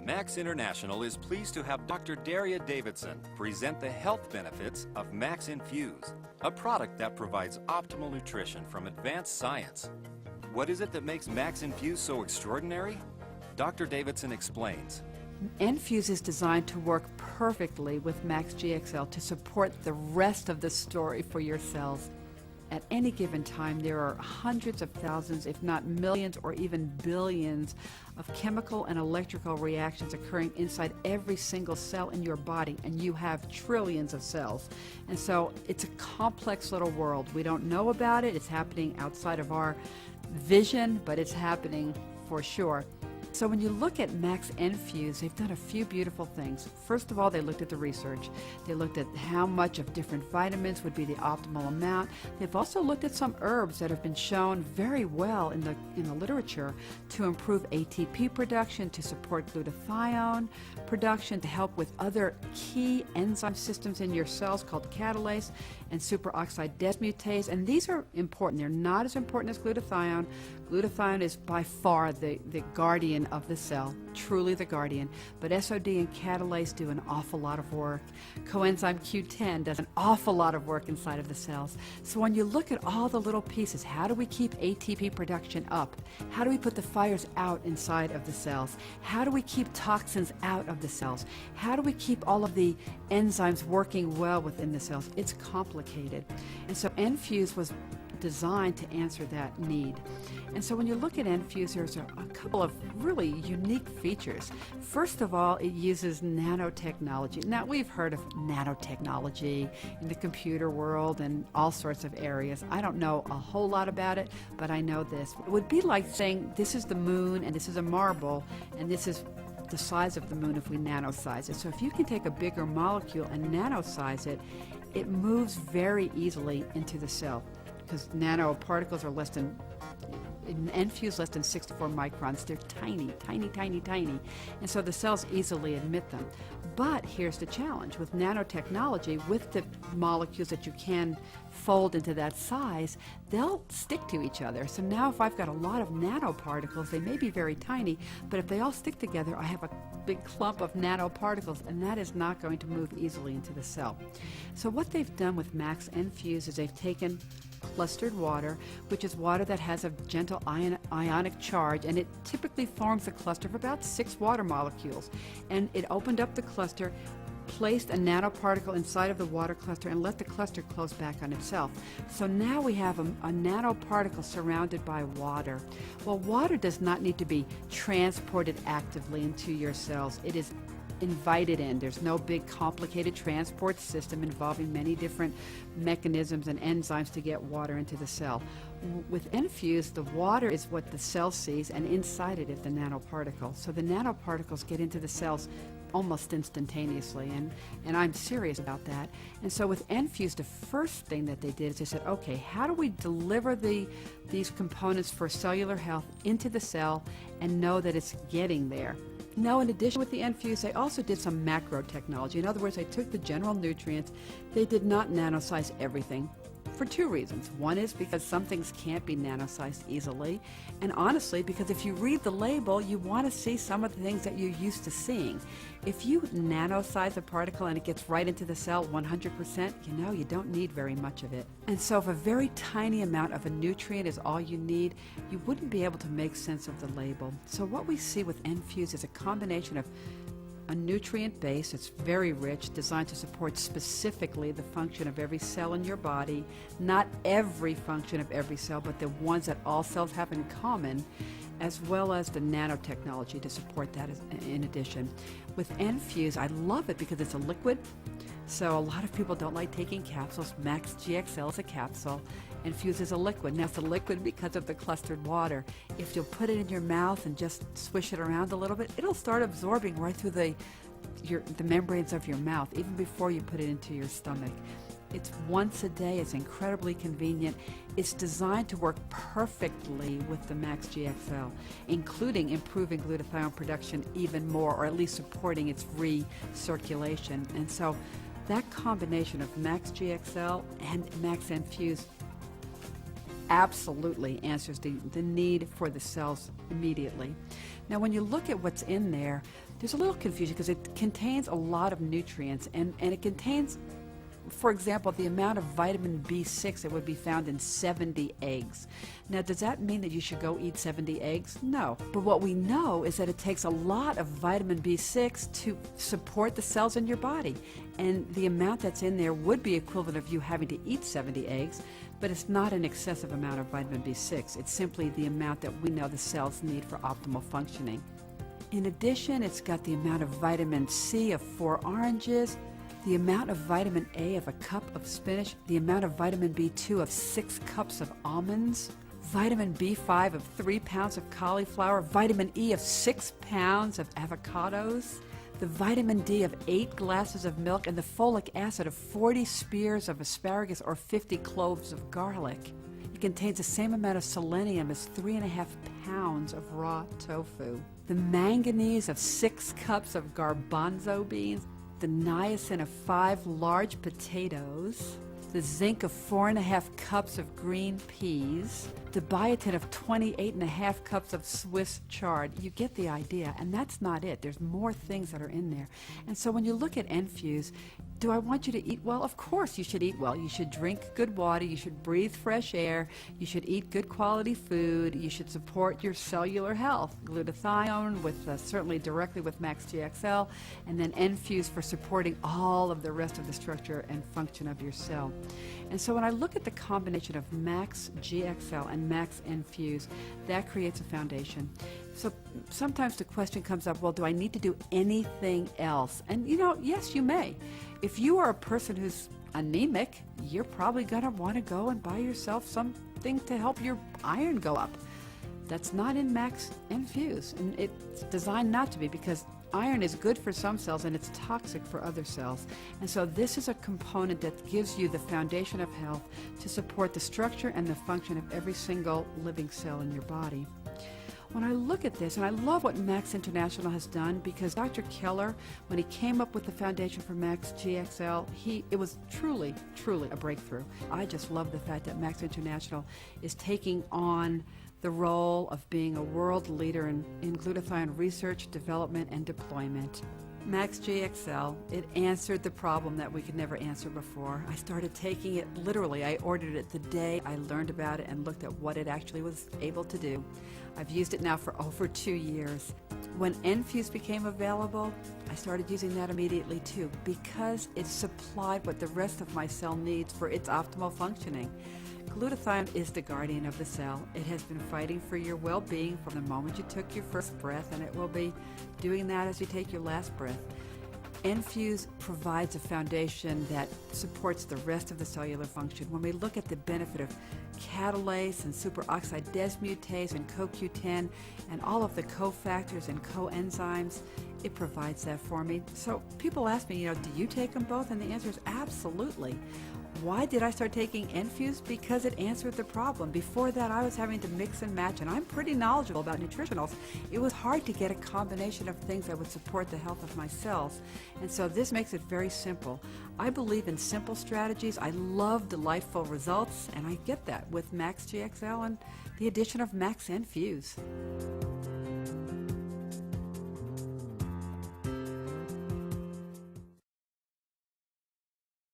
Max International is pleased to have Dr. Daria Davidson present the health benefits of MaxN-Fuze, a product that provides optimal nutrition from advanced science. What is it that makes MaxN-Fuze so extraordinary? Dr. Davidson explains. N-Fuze is designed to work perfectly with GXL to support the rest of the story for your cells. At any given time, there are hundreds of thousands, if not millions or even billions, of chemical and electrical reactions occurring inside every single cell in your body, and you have trillions of cells. And so it's a complex little world. We don't know about it. It's happening outside of our vision, but it's happening for sure. So when you look at MaxN-Fuze, they've done a few beautiful things. First of all, they looked at the research. They looked at how much of different vitamins would be the optimal amount. They've also looked at some herbs that have been shown very well in the literature to improve ATP production, to support glutathione production, to help with other key enzyme systems in your cells called catalase and superoxide dismutase. And these are important. They're not as important as glutathione. Glutathione is by far the guardian of the cell, truly the guardian, but SOD and catalase do an awful lot of work. Coenzyme Q10 does an awful lot of work inside of the cells. So when you look at all the little pieces, how do we keep ATP production up? How do we put the fires out inside of the cells? How do we keep toxins out of the cells? How do we keep all of the enzymes working well within the cells? It's complicated. And so N-Fuze was designed to answer that need. And so when you look at N-Fuze, there's a couple of really unique features. First of all, it uses nanotechnology. Now, we've heard of nanotechnology in the computer world and all sorts of areas. I don't know a whole lot about it, but I know this. It would be like saying this is the moon and this is a marble and this is the size of the moon if we nanosize it. So if you can take a bigger molecule and nanosize it, it moves very easily into the cell, because nanoparticles are less than, in N-Fuze, less than 64 microns. They're tiny, tiny, tiny, tiny. And so the cells easily admit them. But here's the challenge. With nanotechnology, with the molecules that you can fold into that size, they'll stick to each other. So now if I've got a lot of nanoparticles, they may be very tiny, but if they all stick together, I have a big clump of nanoparticles, and that is not going to move easily into the cell. So what they've done with MaxN-Fuze is they've taken clustered water, which is water that has a gentle ionic charge, and it typically forms a cluster of about 6 water molecules. And it opened up the cluster, placed a nanoparticle inside of the water cluster, and let the cluster close back on itself. So now we have a nanoparticle surrounded by water. Well, water does not need to be transported actively into your cells. It is invited in. There's no big complicated transport system involving many different mechanisms and enzymes to get water into the cell. With N-Fuze, the water is what the cell sees, and inside it is the nanoparticle. So the nanoparticles get into the cells almost instantaneously, and I'm serious about that. And so with N-Fuze, the first thing that they did is they said, okay, how do we deliver these components for cellular health into the cell and know that it's getting there? Now, in addition with the N-Fuze, they also did some macro technology. In other words, they took the general nutrients. They did not nanosize everything for 2 reasons. One is because some things can't be nanosized easily, and honestly, because if you read the label, you want to see some of the things that you're used to seeing. If you nanosize a particle and it gets right into the cell 100%, you don't need very much of it. And so if a very tiny amount of a nutrient is all you need, you wouldn't be able to make sense of the label. So what we see with N-Fuze is a combination of a nutrient base that's very rich, designed to support specifically the function of every cell in your body, not every function of every cell, but the ones that all cells have in common, as well as the nanotechnology to support that in addition. With N-Fuze, I love it because it's a liquid, so a lot of people don't like taking capsules. GXL is a capsule, N-Fuze is a liquid. Now it's a liquid because of the clustered water. If you'll put it in your mouth and just swish it around a little bit, it'll start absorbing right through the membranes of your mouth, even before you put it into your stomach. It's once a day. It's incredibly convenient. It's designed to work perfectly with the GXL, including improving glutathione production even more, or at least supporting its recirculation. And so that combination of GXL and MaxN-Fuze absolutely answers the need for the cells immediately. Now, when you look at what's in there, there's a little confusion because it contains a lot of nutrients, and it contains, for example, the amount of vitamin B6 that would be found in 70 eggs. Now, does that mean that you should go eat 70 eggs? No. But what we know is that it takes a lot of vitamin B6 to support the cells in your body. And the amount that's in there would be equivalent of you having to eat 70 eggs, but it's not an excessive amount of vitamin B6. It's simply the amount that we know the cells need for optimal functioning. In addition, it's got the amount of vitamin C of 4 oranges, the amount of vitamin A of a cup of spinach, the amount of vitamin B2 of 6 cups of almonds, vitamin B5 of 3 pounds of cauliflower, vitamin E of 6 pounds of avocados, the vitamin D of 8 glasses of milk, and the folic acid of 40 spears of asparagus or 50 cloves of garlic. It contains the same amount of selenium as 3.5 pounds of raw tofu, the manganese of 6 cups of garbanzo beans, the niacin of 5 large potatoes, the zinc of 4.5 cups of green peas, the biotin of 28.5 cups of Swiss chard. You get the idea, and that's not it. There's more things that are in there. And so when you look at N-Fuze, do I want you to eat well? Of course you should eat well. You should drink good water. You should breathe fresh air. You should eat good quality food. You should support your cellular health. Glutathione with certainly directly with MaxGXL, and then N-Fuze for supporting all of the rest of the structure and function of your cell. And so when I look at the combination of MaxGXL and MaxN-Fuze, that creates a foundation. So sometimes the question comes up, well, do I need to do anything else? And yes, you may. If you are a person who's anemic, you're probably going to want to go and buy yourself something to help your iron go up. That's not in MaxN-Fuze, and it's designed not to be, because iron is good for some cells and it's toxic for other cells. And so this is a component that gives you the foundation of health to support the structure and the function of every single living cell in your body. When I look at this, and I love what Max International has done, because Dr. Keller, when he came up with the foundation for MaxGXL, it was truly, truly a breakthrough. I just love the fact that Max International is taking on the role of being a world leader in glutathione research, development, and deployment. MaxGXL, it answered the problem that we could never answer before. I started taking it literally. I ordered it the day I learned about it and looked at what it actually was able to do. I've used it now for over 2 years. When N-Fuze became available, I started using that immediately too, because it supplied what the rest of my cell needs for its optimal functioning. Glutathione is the guardian of the cell. It has been fighting for your well-being from the moment you took your first breath, and it will be doing that as you take your last breath. N-Fuze provides a foundation that supports the rest of the cellular function. When we look at the benefit of catalase and superoxide dismutase and CoQ10 and all of the cofactors and coenzymes, it provides that for me. So people ask me, do you take them both? And the answer is absolutely. Why did I start taking N-Fuze? Because it answered the problem. Before that, I was having to mix and match, and I'm pretty knowledgeable about nutritionals. It was hard to get a combination of things that would support the health of my cells, and so this makes it very simple. I believe in simple strategies. I love delightful results, and I get that with MaxGXL and the addition of MaxN-Fuze.